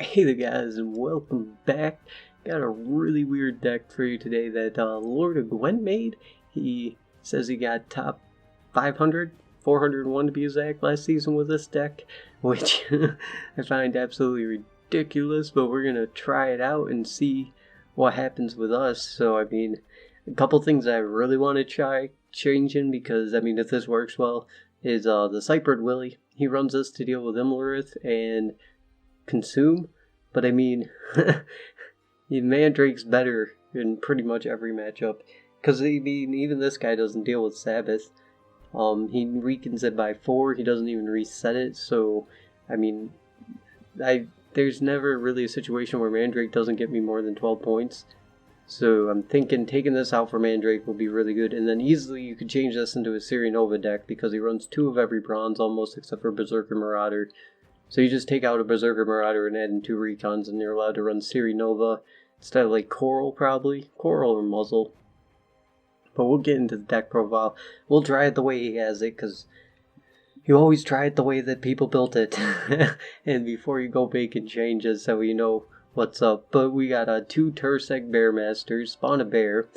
Hey there guys, and welcome back. Got a really weird deck for you today that Lord of Gwent made. He says he got top 500, 401 to be exact, last season with this deck, which I find absolutely ridiculous, but we're going to try it out and see what happens with us. So, I mean, a couple things I really want to try changing because, I mean, if this works well, is the Cyphered Willy. He runs this to deal with Imlerith and consume, but I mean, Mandrake's better in pretty much every matchup, because I mean, even this guy doesn't deal with Sabbath. He weakens it by 4, he doesn't even reset it, so, I mean, there's never really a situation where Mandrake doesn't get me more than 12 points, so I'm thinking taking this out for Mandrake will be really good, and then easily you could change this into a Siri Nova deck, because he runs 2 of every bronze almost, except for Berserker Marauder. So you just take out a Berserker Marauder and add in 2 Recons, and you're allowed to run Siri Nova instead of like Coral, probably. Coral or Muzzle. But we'll get into the deck profile. We'll try it the way he has it, because you always try it the way that people built it. And before you go making changes, so you know what's up. But we got 2 Tursek Bearmasters, spawn a bear.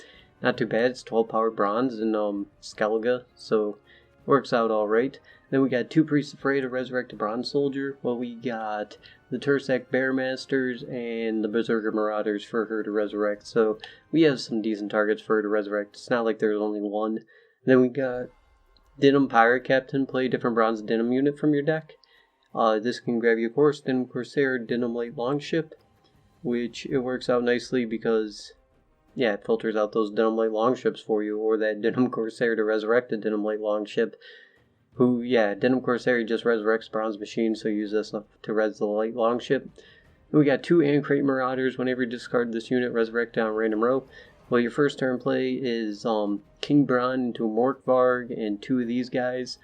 Not too bad, it's 12 power bronze and Skellige, so works out alright. Then we got 2 Priests Afraid to resurrect a Bronze Soldier. Well, we got the Tursek Bearmasters and the Berserker Marauders for her to resurrect. So we have some decent targets for her to resurrect. It's not like there's only one. Then we got Denim Pirate Captain. Play a different bronze Denim unit from your deck. This can grab you, of course, Denim Corsair, Denim Light Longship, which it works out nicely because, yeah, it filters out those Denim Light Longships for you, or that Denim Corsair to resurrect a Denim Light Longship. Who, yeah, Denim Corsair just resurrects Bronze Machine, so use this to res the Light Longship. And we got 2 Ancrate Marauders. Whenever you discard this unit, resurrect on a random row. Well, your first turn play is King Bron into Morkvarg and 2 of these guys.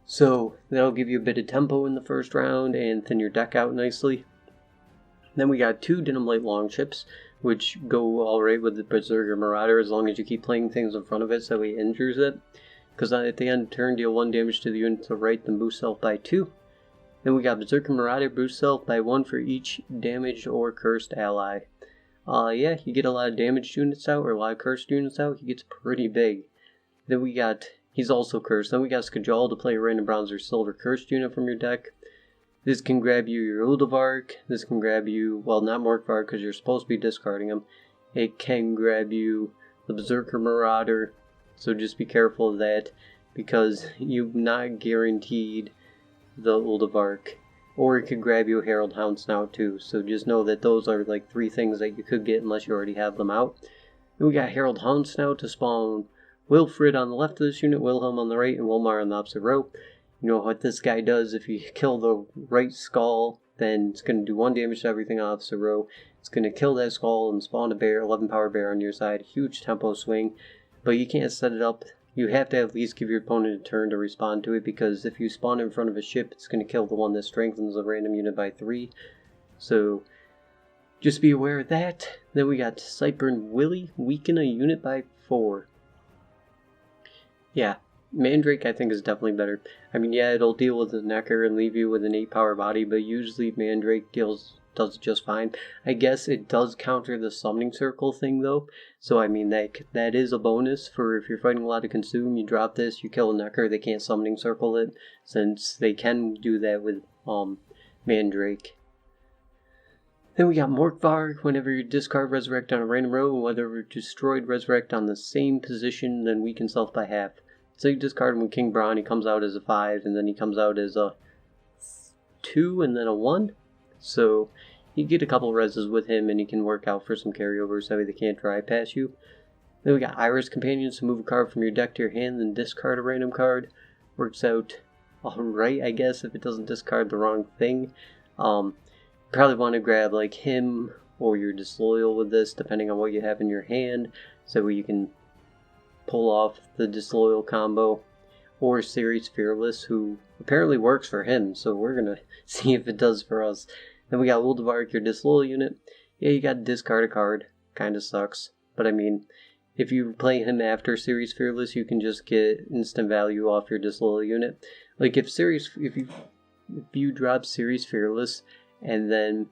So that'll give you a bit of tempo in the first round and thin your deck out nicely. Then we got 2 Denim Light Longships, which go alright with the Berserker Marauder as long as you keep playing things in front of it so he injures it. Because at the end of the turn, deal 1 damage to the unit to the right, then boost self by 2. Then we got Berserker Marauder, boost self by 1 for each damaged or cursed ally. Yeah, you get a lot of damaged units out, or a lot of cursed units out, he gets pretty big. Then we got, he's also cursed. Then we got Skajal to play a random bronze or silver cursed unit from your deck. This can grab you your Uldavark, this can grab you, well, not Morkvarg because you're supposed to be discarding him. It can grab you the Berserker Marauder. So just be careful of that, because you're not guaranteed the Uldavark. Or it could grab you a Herald Houndsnout too, so just know that those are like 3 things that you could get unless you already have them out. And we got Herald Houndsnout to spawn Wilfred on the left of this unit, Wilhelm on the right, and Wilmar on the opposite row. You know what this guy does: if you kill the right skull, then it's going to do 1 damage to everything on the opposite row. It's going to kill that skull and spawn a bear, 11 power bear on your side, huge tempo swing. But you can't set it up. You have to at least give your opponent a turn to respond to it, because if you spawn in front of a ship, it's going to kill the one that strengthens a random unit by 3. So just be aware of that. Then we got Cyphered Willy, weaken a unit by 4. Yeah, Mandrake I think is definitely better. I mean, yeah, it'll deal with the Necker and leave you with an 8 power body, but usually Mandrake does just fine. I guess it does counter the summoning circle thing though, so I mean that is a bonus for if you're fighting a lot of consume. You drop this, you kill a Necker, they can't summoning circle it, since they can do that with Mandrake. Then we got Morkvarg. Whenever you discard resurrect on a random row, whether destroyed resurrect on the same position, then weaken self by half. So you discard him with King Bron, he comes out as a 5, and then he comes out as a 2 and then a 1. So you get a couple reses with him, and he can work out for some carryovers, that way they can't drive past you. Then we got Iris Companions to move a card from your deck to your hand, then discard a random card. Works out alright, I guess, if it doesn't discard the wrong thing. Probably want to grab like him or your Disloyal with this, depending on what you have in your hand, so you can pull off the Disloyal combo. Or Series Fearless, who apparently works for him, so we're gonna see if it does for us. Then we got Uldavark, your Disloyal unit. Yeah, you gotta discard a card. Kinda sucks. But I mean, if you play him after Series Fearless, you can just get instant value off your Disloyal unit. Like if you drop Series Fearless and then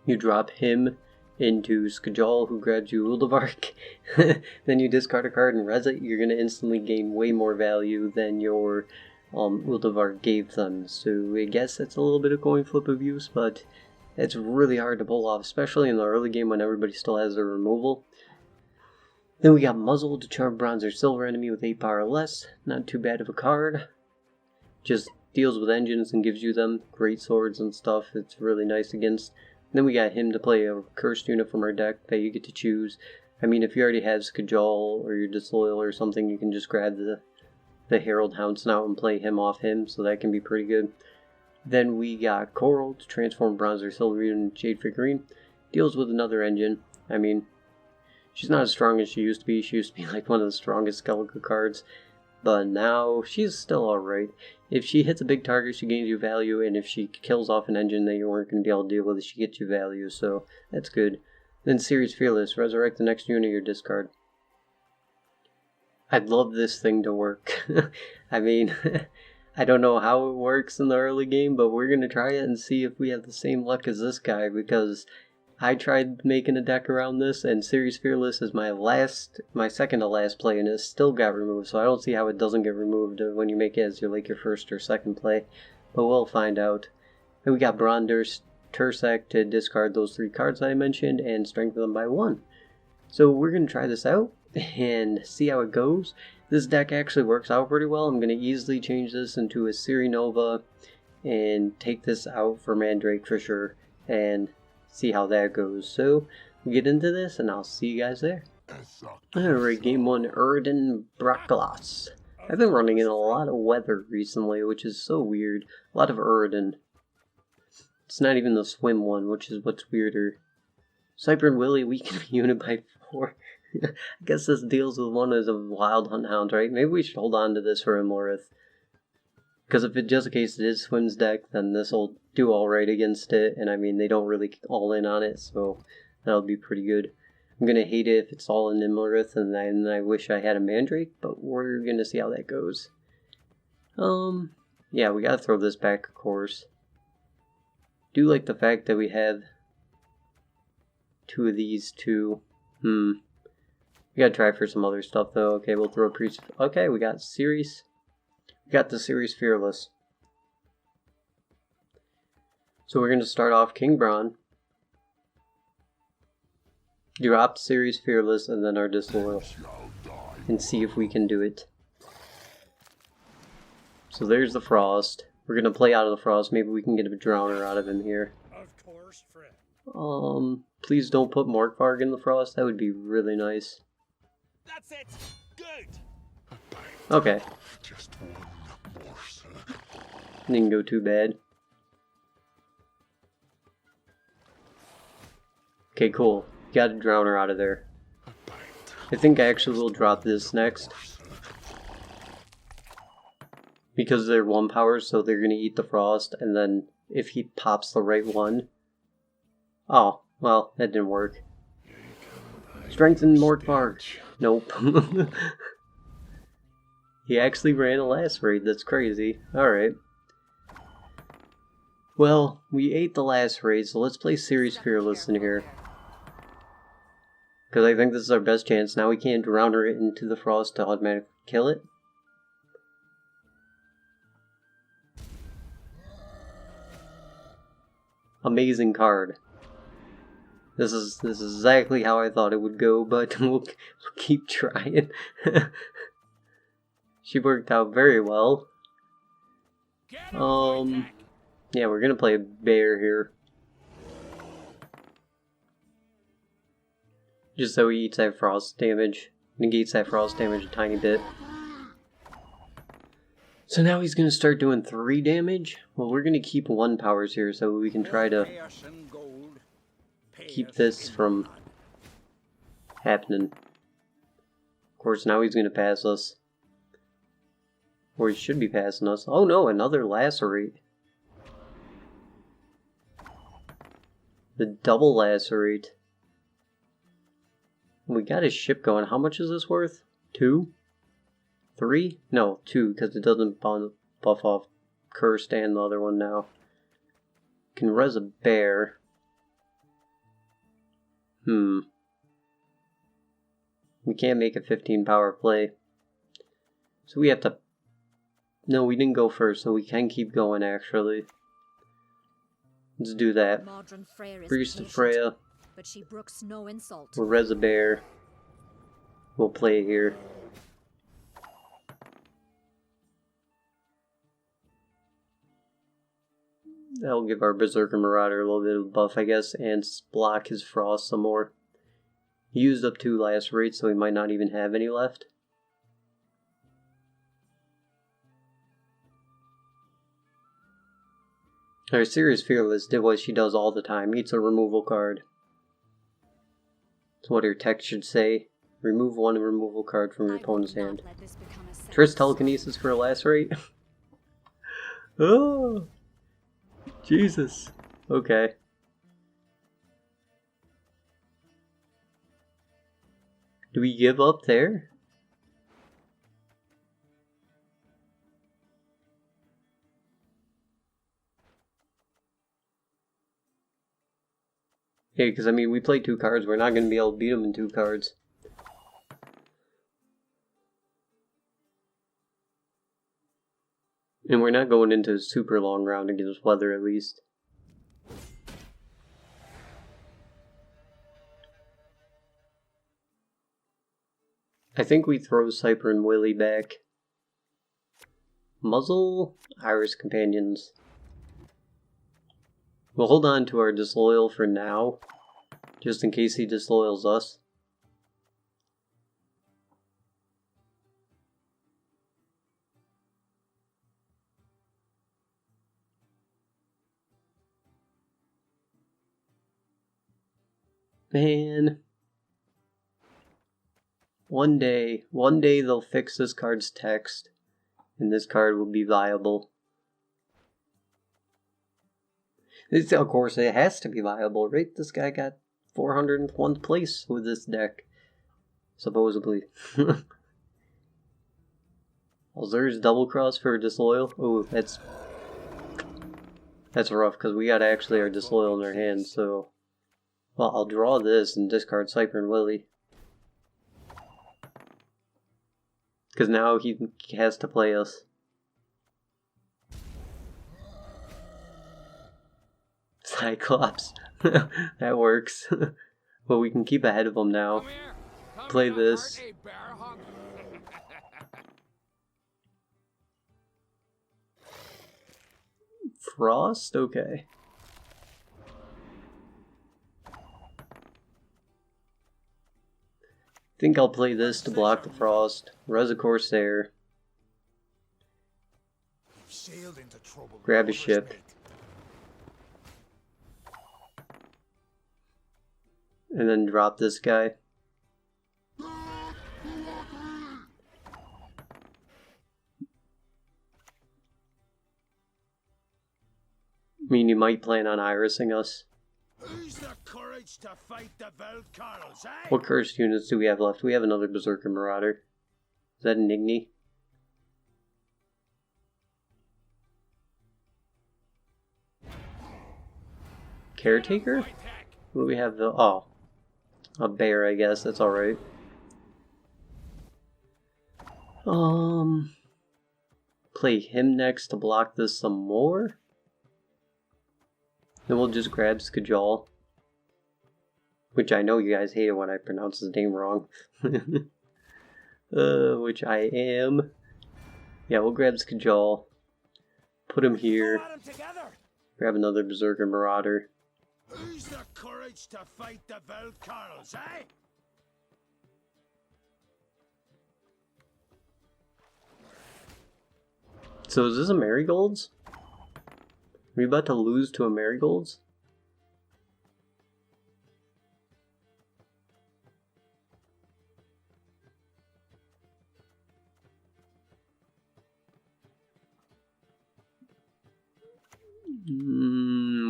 You drop him into Skellige, who grabs you Uldivark. Then you discard a card and res it. You're going to instantly gain way more value than your Uldivark gave them. So I guess that's a little bit of coin flip abuse, but it's really hard to pull off, especially in the early game when everybody still has their removal. Then we got Muzzle to charm bronze or silver enemy with 8 power or less. Not too bad of a card. Just deals with engines and gives you them. Great swords and stuff. It's really nice against. Then we got him to play a cursed unit from our deck that you get to choose. I mean, if you already have Skellige or you're disloyal or something, you can just grab the Herald Hound Snout and play him off him, so that can be pretty good. Then we got Coral to transform bronze or silver unit Jade figurine. Deals with another engine. I mean, she's not as strong as she used to be. She used to be like one of the strongest Skellige cards. But now, she's still alright. If she hits a big target, she gains you value. And if she kills off an engine that you weren't going to be able to deal with, she gets you value. So, that's good. Then Series Fearless. Resurrect the next unit of your discard. I'd love this thing to work. I mean, I don't know how it works in the early game, but we're going to try it and see if we have the same luck as this guy. Because I tried making a deck around this, and Series Fearless is my second to last play, and it still got removed, so I don't see how it doesn't get removed when you make it as your first or second play, but we'll find out. Then we got Bronder Tursek to discard those 3 cards I mentioned and strengthen them by 1. So we're going to try this out and see how it goes. This deck actually works out pretty well. I'm going to easily change this into a Siri Nova and take this out for Mandrake for sure, and see how that goes. So we get into this and I'll see you guys there. Alright, game 1, Erdin Braklas. I've been running in a lot of weather recently, which is so weird. A lot of Erdin. It's not even the swim one, which is what's weirder. Cyber and Willy weaken a unit by 4. I guess this deals with one as a Wild Hunt Hound, right? Maybe we should hold on to this for Imlerith. Because if it just in case it is Swim's deck, then this will do alright against it. And I mean, they don't really all in on it, so that'll be pretty good. I'm going to hate it if it's all in Imlerith, and then I wish I had a Mandrake, but we're going to see how that goes. Yeah, we got to throw this back, of course. Do like the fact that we have 2 of these too. We got to try for some other stuff, though. Okay, we'll throw a Priest. Okay, we got Series. We got the Series Fearless. So we're going to start off King Braun. Drop Series Fearless and then our Disloyal. And see if we can do it. So there's the Frost. We're going to play out of the Frost. Maybe we can get a Drowner out of him here. Of course, friend. Please don't put Morkvarg in the Frost. That would be really nice. That's it. Good. Okay. Didn't go too bad. Okay, cool. Got a Drowner out of there. I think I actually will drop this next. Because they're 1 power, so they're going to eat the Frost, and then if he pops the right one... Oh, well, that didn't work. Strengthen Morkvarg. Nope. He actually ran a last raid, that's crazy. Alright. Well, we ate the last raid, so let's play Series Fearless in here. Because I think this is our best chance. Now we can't Drowner it into the Frost to automatically kill it. Amazing card. This is exactly how I thought it would go, but we'll keep trying. She worked out very well. Yeah, we're gonna play a bear here. Just so he eats that frost damage. Negates that frost damage a tiny bit. So now he's gonna start doing 3 damage. Well, we're gonna keep 1 powers here so we can try to keep this from happening. Of course, now he's gonna pass us. Or he should be passing us. Oh no, another Lacerate. The double Lacerate. We got his ship going. How much is this worth? 2? 3? No, 2, because it doesn't buff off Cursed and the other one now. Can res a bear. We can't make a 15 power play. So we have to... No, we didn't go first, so we can keep going, actually. Let's do that. Priest of Freya. But she brooks no insult. We'll res a bear. We'll play here. That'll give our Berserker Marauder a little bit of a buff, I guess, and block his frost some more. He used up 2 last rate, so he might not even have any left. Our Serious Fearless did what she does all the time, eats a removal card. That's what her text should say. Remove 1 removal card from your opponent's hand. Triss Telekinesis for a last rate? Oh! Jesus. Okay. Do we give up there? Yeah, because I mean, we played 2 cards. We're not going to be able to beat them in 2 cards. And we're not going into a super long round against weather, at least. I think we throw Cyper and Willy back. Muzzle, Iris Companions. We'll hold on to our Disloyal for now, just in case he disloyals us. Man. One day they'll fix this card's text, and this card will be viable. Of course, it has to be viable, right? This guy got 401th place with this deck, supposedly. Alzur's Double Cross for Disloyal? Oh, that's rough, because we got actually our Disloyal in our hand, so... Well, I'll draw this and discard Cyper and Willy. Because now he has to play us. Cyclops. That works. But we can keep ahead of him now. Play this. Frost? Okay. I think I'll play this to block the frost. Res a Corsair. Grab a ship. And then drop this guy. I mean, you might plan on irising us. Who's the courage to fight the Velkarls, eh? What cursed units do we have left? We have another Berserker Marauder. Is that an Igni? Caretaker? What do we have? Oh. A bear, I guess. That's alright. Play him next to block this some more. Then we'll just grab Skajal. Which I know you guys hate it when I pronounce his name wrong. Which I am. Yeah, we'll grab Skajal. Put him here. Grab another Berserker Marauder. Who's the courage to fight the Velkarls, eh? So is this a Marigold's? Are we about to lose to a Marigold's?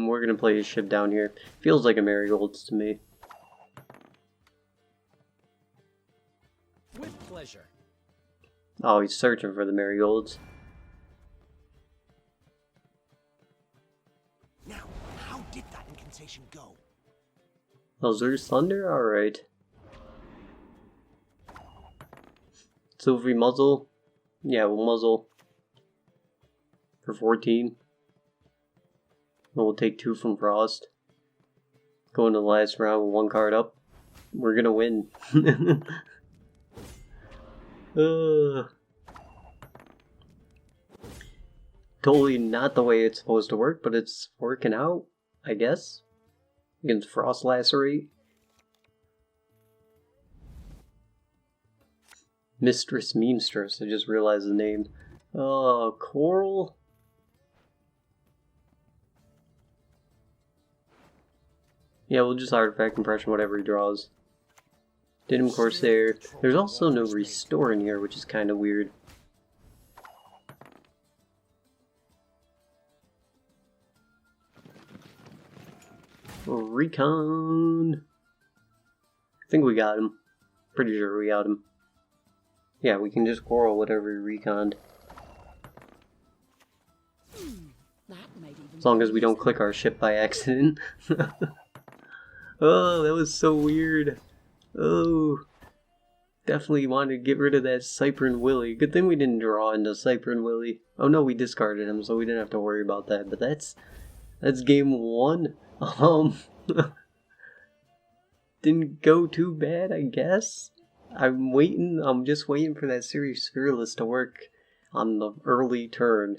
We're gonna play a ship down here. Feels like a Marigold's to me. With pleasure. Oh, he's searching for the Marigolds. Now, how did that incantation go? Azur's Thunder? Alright. So if we muzzle, yeah, we'll muzzle for 14. And we'll take 2 from Frost. Go into the last round with 1 card up. We're gonna win. Totally not the way it's supposed to work, but it's working out, I guess. Against Frost Lacerate. Mistress Meanstress, I just realized the name. Coral? Yeah, we'll just Artifact Impression whatever he draws. Denim Corsair. There's also no Restore in here, which is kind of weird. Recon. I think we got him. Pretty sure we got him. Yeah, we can just quarrel whatever he reconed. As long as we don't click our ship by accident. Oh, that was so weird. Oh. Definitely wanted to get rid of that Cypern Willy. Good thing we didn't draw into Cypern Willy. Oh no, we discarded him, so we didn't have to worry about that. But that's game 1. Didn't go too bad, I guess. I'm just waiting for that Series Fearless to work on the early turn.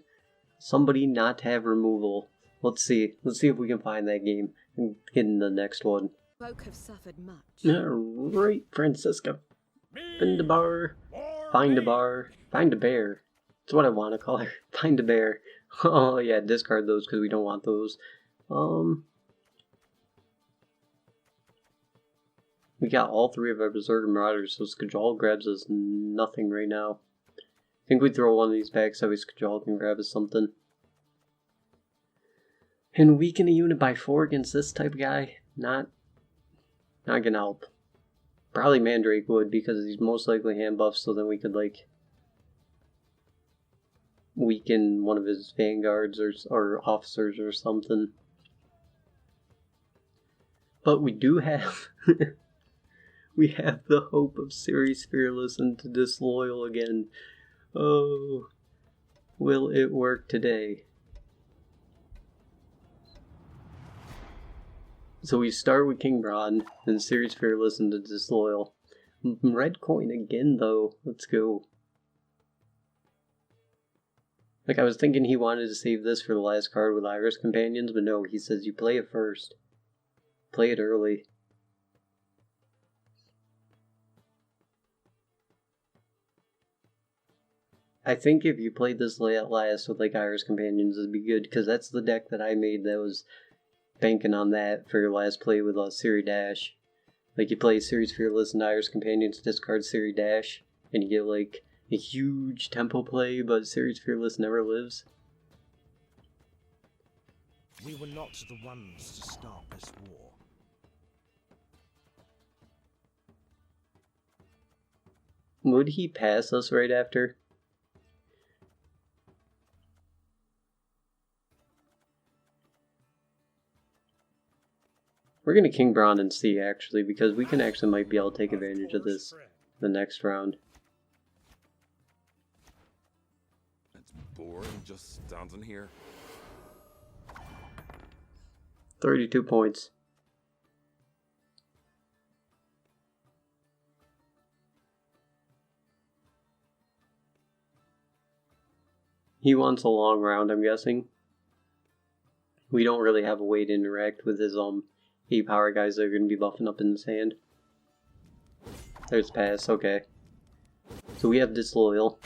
Somebody not to have removal. Let's see if we can find that game and get in the next one. Folk have suffered much. Alright, Francisca. Find a bar. Find a bar. Find a bear. That's what I want to call her. Find a bear. Oh yeah, discard those because we don't want those. We got all 3 of our Berserker Marauders, so Skajal grabs us nothing right now. I think we throw one of these back so Skajal can grab us something. And weaken a unit by 4 against this type of guy? Not gonna help. Probably Mandrake would, because he's most likely hand buffed, so then we could, like, weaken one of his vanguards or officers or something. But we do have... we have the hope of Series Fearless into Disloyal again. Oh, will it work today? So we start with King Bron, then Series Fearless into Disloyal. Red coin again though, let's go. Like I was thinking he wanted to save this for the last card with Iris Companions, but no, he says you play it first. Play it early. I think if you played this last with like Iris Companions, it'd be good, because that's the deck that I made that was banking on that for your last play with Siri Dash. Like you play Series Fearless and Iris Companions, discard Siri Dash, and you get like a huge tempo play, but Series Fearless never lives. We were not the ones to start this war. Would he pass us right after? We're gonna King Bron and see actually, because we can actually might be able to take advantage of this the next round. It's boring just standing here. 32 points. He wants a long round, I'm guessing. We don't really have a way to interact with his 8 power guys that are going to be buffing up in his hand. There's pass, okay. So we have Disloyal.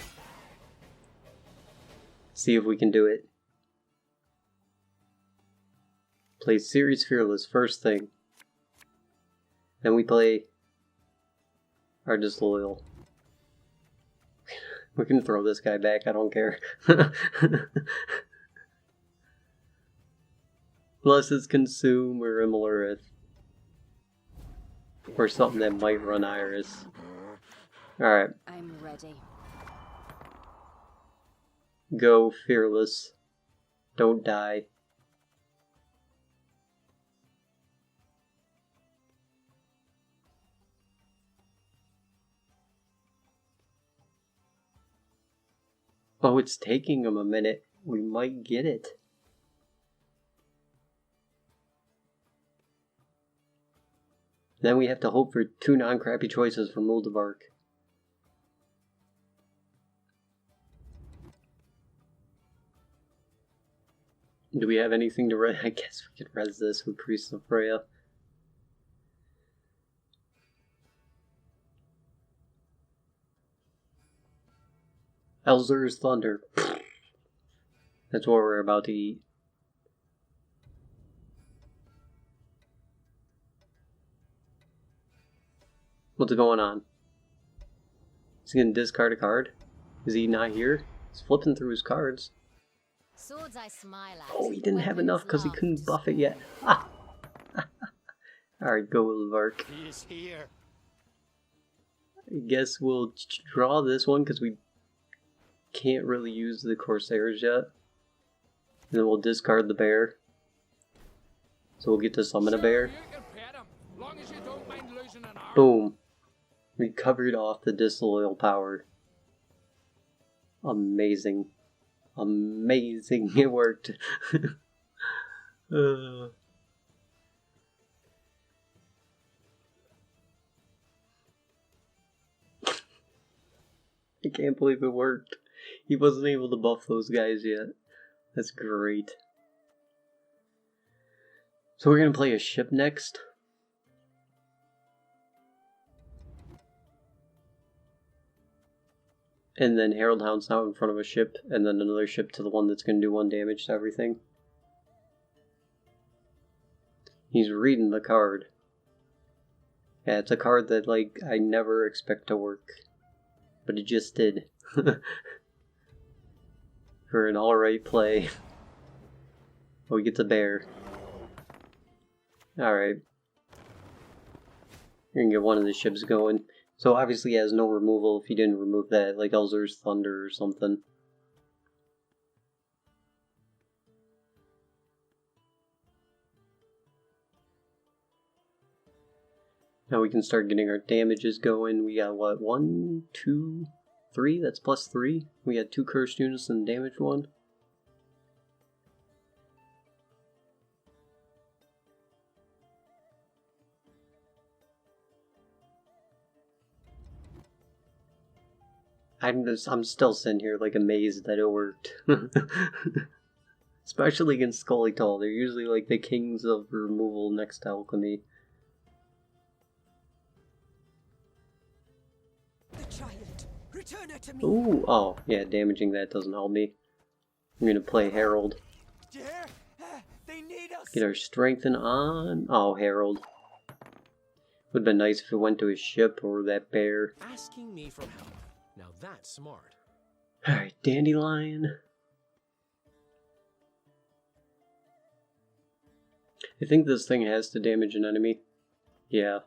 See if we can do it. Play Series Fearless first thing. Then we play our Disloyal. We can throw this guy back, I don't care. Unless it's Consume or Imolurith. Or something that might run Iris. Alright. I'm ready. Go, Fearless. Don't die. Oh, it's taking him a minute. We might get it. Then we have to hope for 2 non-crappy choices from Moldavark. Do we have anything to res? I guess we could res this with Priest of Freya. Elzur's Thunder. That's what we're about to eat. What's going on? Is he gonna discard a card? Is he not here? He's flipping through his cards. Swords I smile at. Oh, he didn't have weapons enough because he laughed. couldn't buff it yet. Ah. Alright, go Moldavark. He is here. I guess we'll draw this one because we can't really use the Corsairs yet. And then we'll discard the bear. So we'll get to summon a bear. Boom. Recovered off the disloyal power. Amazing. Amazing. It worked. I can't believe it worked. He wasn't able to buff those guys yet. That's great. So we're gonna play a ship next. And then Herald Hound's now in front of a ship, and then another ship to the one that's gonna do 1 damage to everything. He's reading the card. Yeah, it's a card that, like, I never expect to work. But it just did. For an alright play. Oh, he gets a bear. Alright. You're gonna get one of the ships going. So obviously he has no removal if he didn't remove that, like Elzur's Thunder or something. Now we can start getting our damages going. We got what, 1, 2, 3? That's plus 3. We got 2 cursed units and damage 1. I'm still sitting here like amazed that it worked. Especially against Skellige. They're usually like the kings of removal next to alchemy. The child, return her to me. Ooh, oh, yeah, damaging that doesn't help me. I'm gonna play Herald. Do you hear? They need us. Get our strengthen on. Oh, Herald. Would've been nice if it went to his ship or that bear. Asking me for help. Now that's smart. Alright, Dandelion. I think this thing has to damage an enemy. Yeah.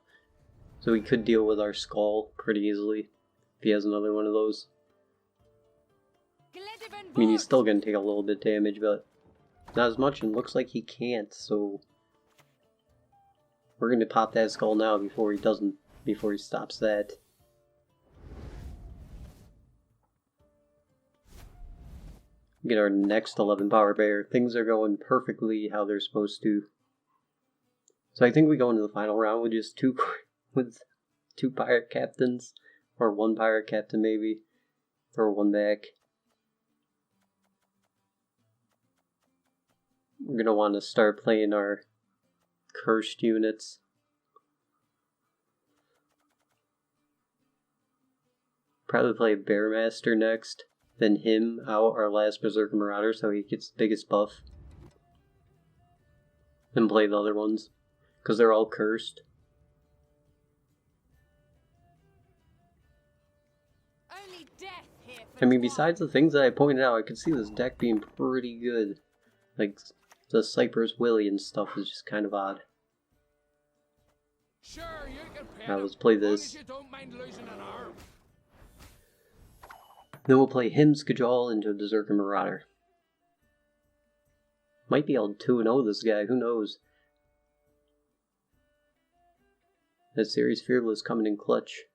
So we could deal with our skull pretty easily if he has another one of those. I mean, he's still gonna take a little bit of damage, but not as much, and looks like he can't, so we're gonna pop that skull now before he stops that. Get our next 11 power bear. Things are going perfectly how they're supposed to. So I think we go into the final round with just two pirate captains, or 1 pirate captain maybe. Throw 1 back. We're gonna want to start playing our cursed units. Probably play Bearmaster next. Then him out, our last Berserker Marauder, so he gets the biggest buff. Then play the other ones, because they're all cursed. Only death here for I mean, Gwent. besides the things that I pointed out, I could see this deck being pretty good. Like, the Cypress Willy and stuff is just kind of odd. Sure, you can pay Now them, let's play as long this. as you don't mind losing an arm. Then we'll play him, Skellige, into a Berserker Marauder. Might be able to 2-0 this guy, who knows? That series Fearless coming in clutch.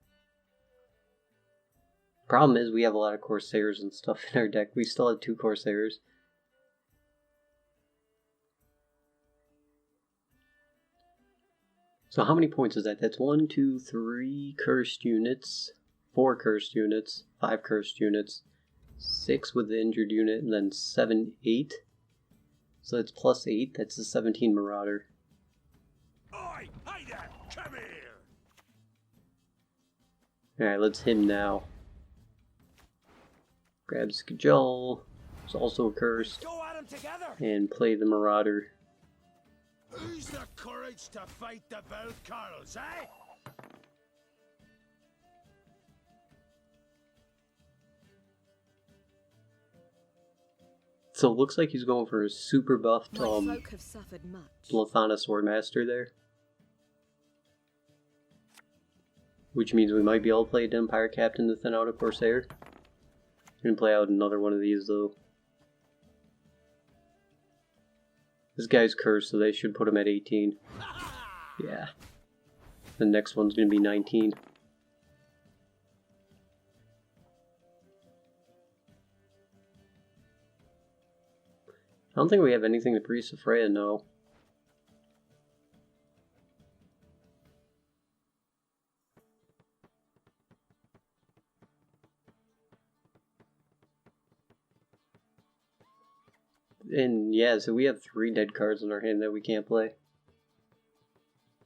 Problem is we have a lot of Corsairs and stuff in our deck. We still have 2 Corsairs. So how many points is that? That's 1, 2, 3 cursed units, 4 cursed units, 5 cursed units, 6 with the injured unit, and then 7, 8. So that's plus 8. That's a 17 Marauder. Oi, hey there, come here. Alright, let's him now. Grab Skellige, who's also cursed, Go at 'em together. and play the Marauder. Who's the courage to fight the Valkarls, eh? So it looks like he's going for a super buffed My folk have suffered much. Blathana Swordmaster there. Which means we might be able to play a Empire Captain to thin out a Corsair. We're gonna play out another one of these though. This guy's cursed, so they should put him at 18. Yeah. The next one's gonna be 19. I don't think we have anything to Priest of Freya, no. And yeah, so we have 3 dead cards in our hand that we can't play.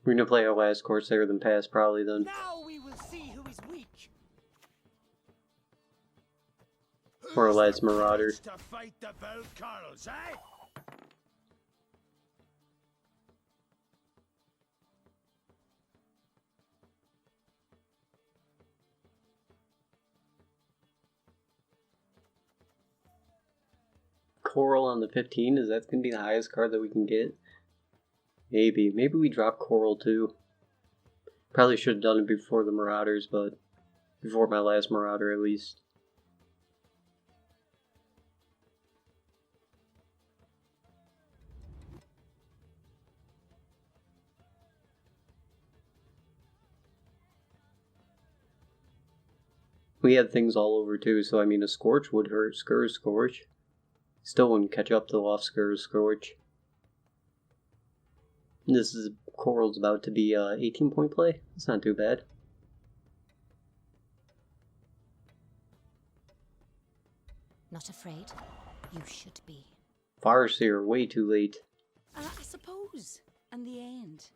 We're gonna play our last Corsair then pass probably then. Now we will see who is weak. Or a Who's last the Marauder. courage to fight the Valkarls, eh? Coral on the 15, is that going to be the highest card that we can get? Maybe. Maybe we drop Coral too. Probably should have done it before the Marauders, but before my last Marauder at least. We had things all over too, so I mean a Scorch would hurt. Scourge. Still wouldn't catch up to off Scourge. This is Coral's about to be 18 point play. It's not too bad. Not afraid? You should be. Farseer, way too late. I suppose. And the end.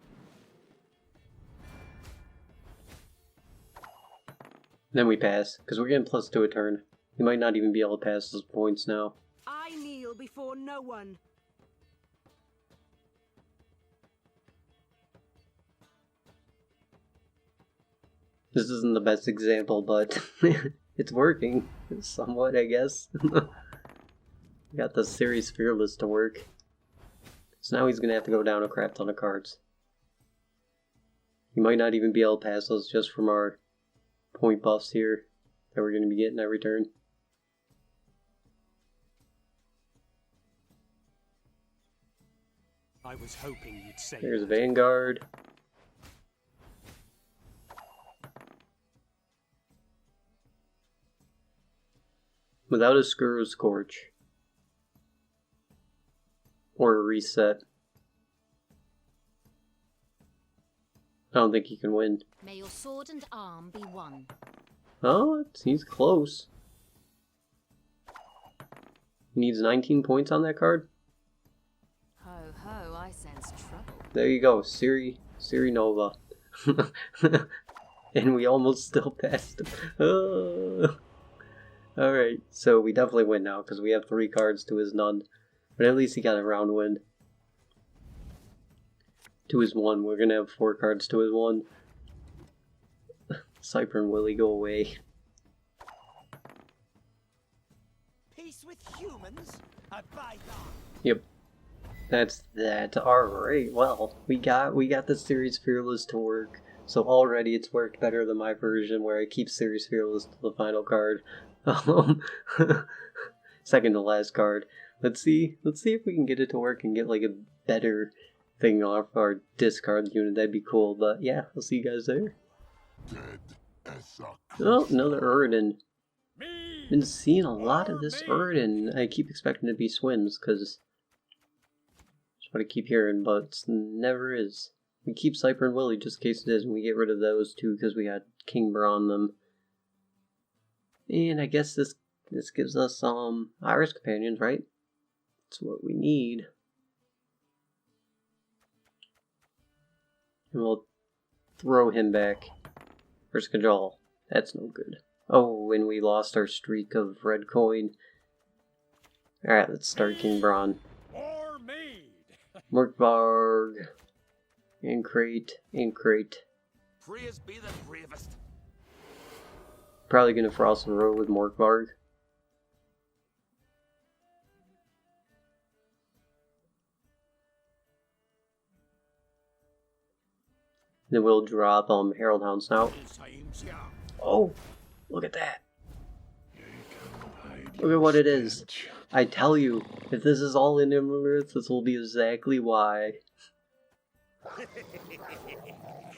Then we pass, because we're getting +2 a turn. We might not even be able to pass those points now. I kneel before no one. This isn't the best example, but it's working. Somewhat, I guess. Got the Series Fearless to work. So now he's going to have to go down a crap ton of cards. He might not even be able to pass those just from our point buffs here that we're going to be getting every turn. I was hoping you'd say There's that. Vanguard. Without a Scourge. Or a reset. I don't think he can win. May your sword and arm be one. Oh, he's close. He needs 19 points on that card. Ho ho, I sense trouble. There you go, Siri Nova. And we almost still passed him. Alright, so we definitely win now because we have 3 cards to his none. But at least he got a round win. To his 1, we're gonna have 4 cards to his 1. Cypher and Willie, go away. Peace with humans? I buy that. Yep. That's that. Alright, well, we got the Series Fearless to work. So already it's worked better than my version where I keep Series Fearless to the final card. Second to last card. Let's see if we can get it to work and get like a better thing off our discard unit. That'd be cool. But yeah, I'll see you guys there. Oh, another Uridan. Me. Been seeing a lot of this Erd, and I keep expecting it to be swims, because that's what I keep hearing, but it never is. We keep Cypher and Willie just in case it is, and we get rid of those two because we got King Braun them. And I guess this gives us Iris companions, right? That's what we need. And we'll throw him back. For Skajal. That's no good. Oh, and we lost our streak of red coin. Alright, let's start King Braun. Or maid. Morkvarg. Incrate. Praise be the bravest. Probably gonna Frost the Road with Morkvarg. Then we'll drop Herald Houndsnout. Oh, look at that. Look at what it is. I tell you, if this is all in Emeralds, this will be exactly why.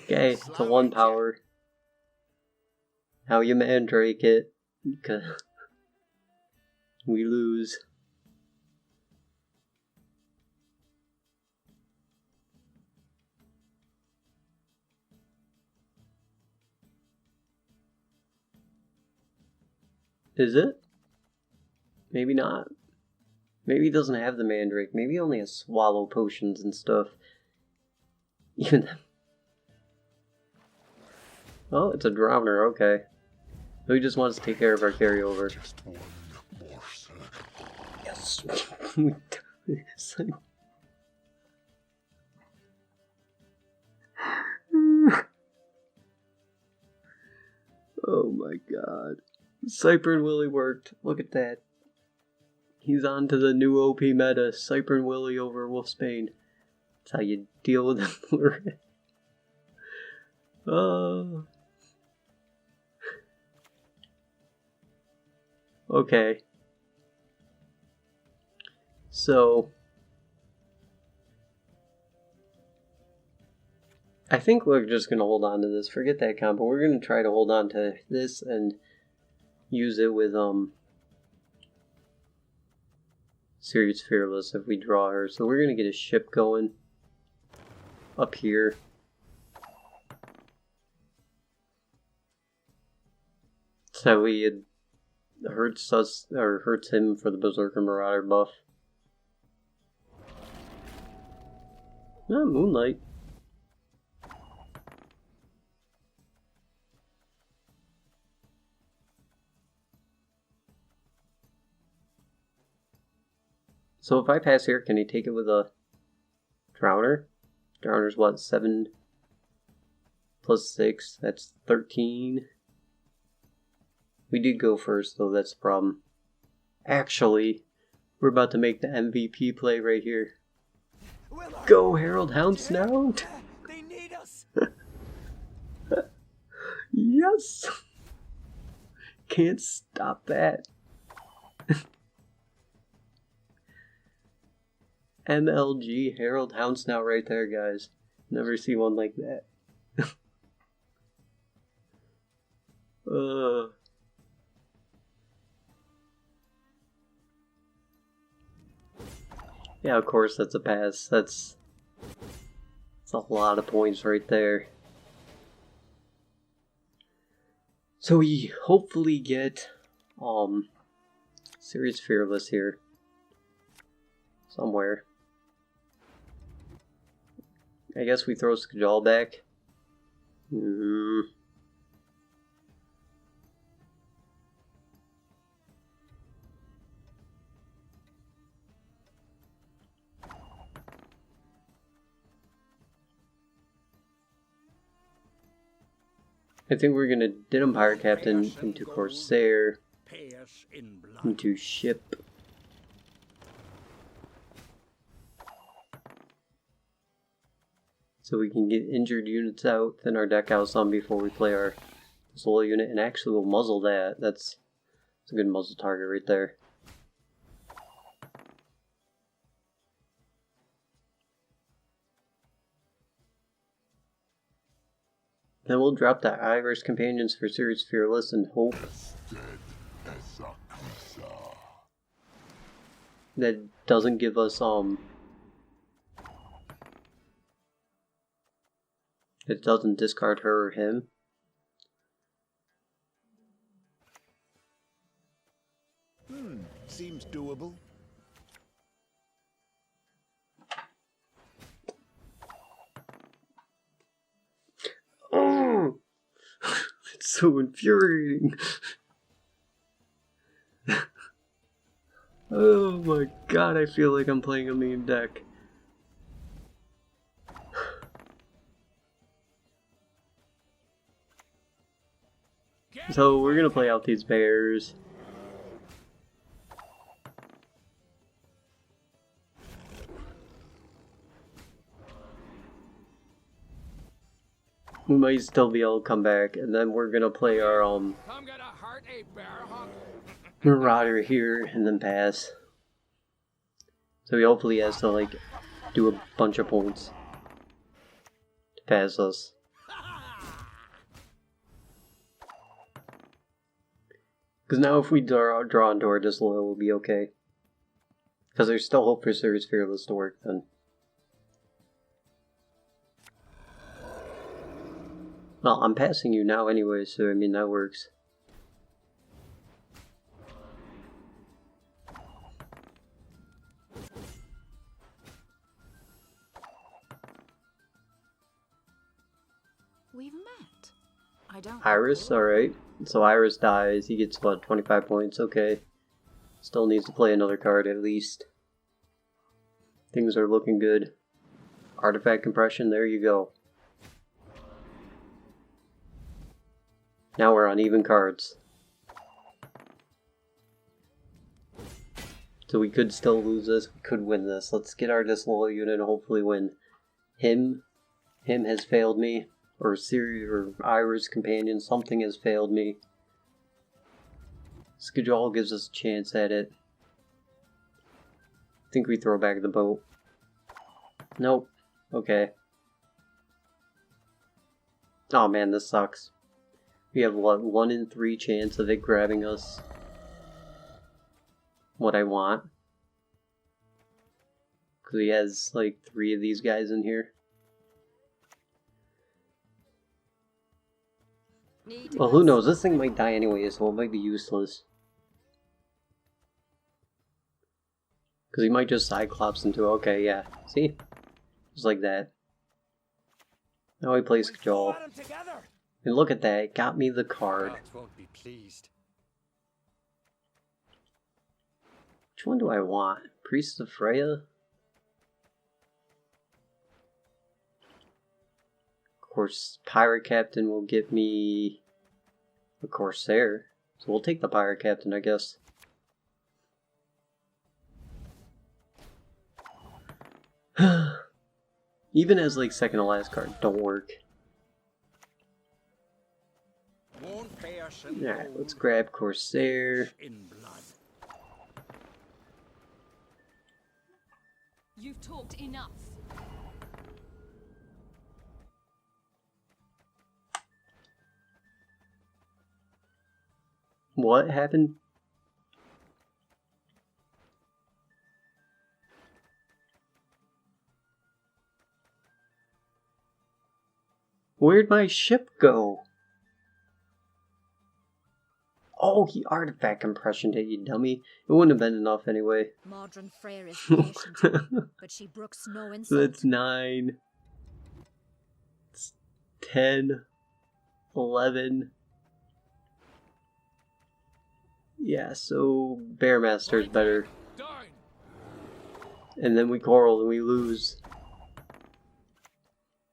Okay, it's a 1 power. Now you Mandrake it. We lose. Is it? Maybe not. Maybe he doesn't have the Mandrake. Maybe he only has Swallow potions and stuff. Even. Oh, it's a Drowner, okay. So he just wants to take care of our carryover. Yes! We done this. Oh my god. Cypher and Willie worked. Look at that. He's on to the new OP meta. Cypher and Willie over Wolfsbane. That's how you deal with them. Okay. So I think we're just gonna hold on to this. Forget that combo. We're gonna try to hold on to this and use it with Sirius Fearless if we draw her. So we're gonna get a ship going up here. So it hurts us or hurts him for the Berserker Marauder buff. Moonlight. So if I pass here, can he take it with a Drowner? Drowner's what, 7 plus 6? That's 13. We did go first, though, that's the problem. Actually, we're about to make the MVP play right here. Go, Herald Houndsnout! They need us. Yes! Can't stop that. MLG Herald Houndsnout right there, guys. Never see one like that. Yeah, of course that's a pass. That's a lot of points right there. So we hopefully get Sirius Fearless here somewhere. I guess we throw Skajal back. I think we're gonna Denim Pirate Captain into Corsair, into Ship. So we can get injured units out, thin our deck out some before we play our solo unit, and actually we'll muzzle that. That's a good muzzle target right there. Then we'll drop the Iris Companions for Sirius Fearless and hope that doesn't give us it doesn't discard her or him. Seems doable. Oh, it's so infuriating. Oh my god, I feel like I'm playing a meme deck. So we're gonna play out these bears. We might still be able to come back, and then we're gonna play our Come get a heart, a bear hug. Marauder here, and then pass. So he hopefully has to like do a bunch of points to pass us. Because now if we draw into our disloyal, we'll be okay. Because there's still hope for Serious Fearless to work then. Well, I'm passing you now anyway, so I mean that works. We've met. I don't. Iris, alright. So Iris dies, he gets what, 25 points, okay. Still needs to play another card at least. Things are looking good. Artifact compression, there you go. Now we're on even cards. So we could still lose this, we could win this. Let's get our disloyal unit and hopefully win. Him has failed me. Or Siri or Iris companion, something has failed me. Skellige gives us a chance at it. I think we throw back the boat. Nope. Okay. Oh man, this sucks. We have what, 1 in 3 chance of it grabbing us what I want. Because he has like 3 of these guys in here. Well, who knows? This thing might die anyway, so it might be useless. Because he might just Cyclops into it. Okay, yeah. See? Just like that. Now he plays Skellige. And look at that, it got me the card. Won't be pleased. Which one do I want? Priest of Freya? Of course, Pirate Captain will get me a Corsair. So we'll take the Pirate Captain, I guess. Even as like second to last card, don't work. Alright, let's grab Corsair. You've talked enough. What happened? Where'd my ship go? Oh, he artifact compressioned it, you dummy. It wouldn't have been enough anyway. Modern Freyr is patient, but she brooks no So insult. that's 9. It's 10. 11. Yeah, so Bearmaster's better. And then we quarrel and we lose.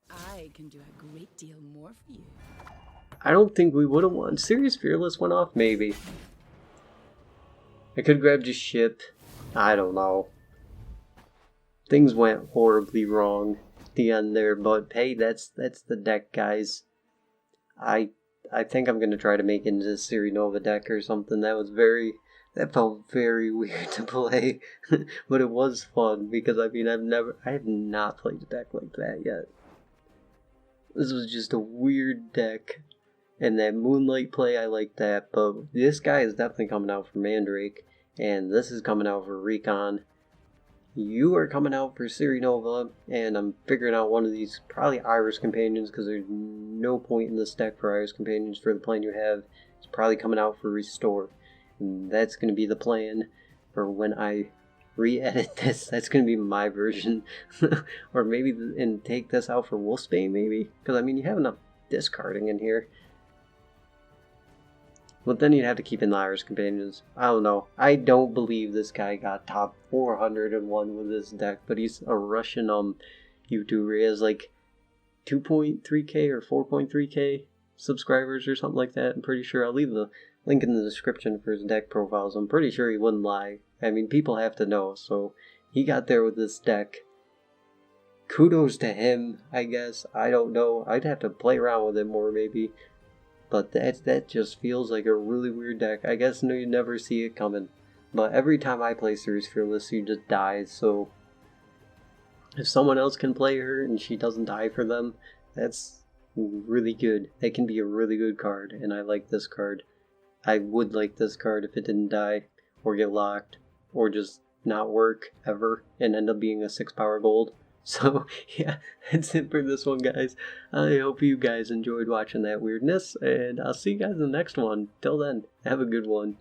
I can do a great deal more for you. I don't think we would have won. Serious Fearless went off, maybe. I could grab just ship. I don't know. Things went horribly wrong at the end there, but hey, that's the deck, guys. I think I'm gonna try to make it into a Siri Nova deck or something. That felt very weird to play, but it was fun because I mean I have not played a deck like that yet. This was just a weird deck. And that Moonlight play, I like that, but this guy is definitely coming out for Mandrake, and this is coming out for Recon. you are coming out for Nova, and I'm figuring out one of these, probably Iris Companions, because there's no point in this deck for Iris Companions for the plan you have. It's probably coming out for Restore, and that's going to be the plan for when I re-edit this. That's going to be my version, or maybe, and take this out for Wolfsbane, maybe, because I mean, you have enough discarding in here. But then you'd have to keep in the Iris Companions. I don't know. I don't believe this guy got top 401 with this deck, but he's a Russian YouTuber. He has like 2.3k or 4.3k subscribers or something like that. I'm pretty sure. I'll leave the link in the description for his deck profiles. I'm pretty sure he wouldn't lie. I mean, people have to know. So he got there with this deck. Kudos to him, I guess. I don't know. I'd have to play around with it more maybe. But that just feels like a really weird deck. I guess you never see it coming. But every time I play Ceres Fearless, she just dies. So if someone else can play her and she doesn't die for them, that's really good. That can be a really good card. And I like this card. I would like this card if it didn't die or get locked or just not work ever and end up being a 6-power gold. So, yeah, that's it for this one, guys. I hope you guys enjoyed watching that weirdness, and I'll see you guys in the next one. Till then, have a good one.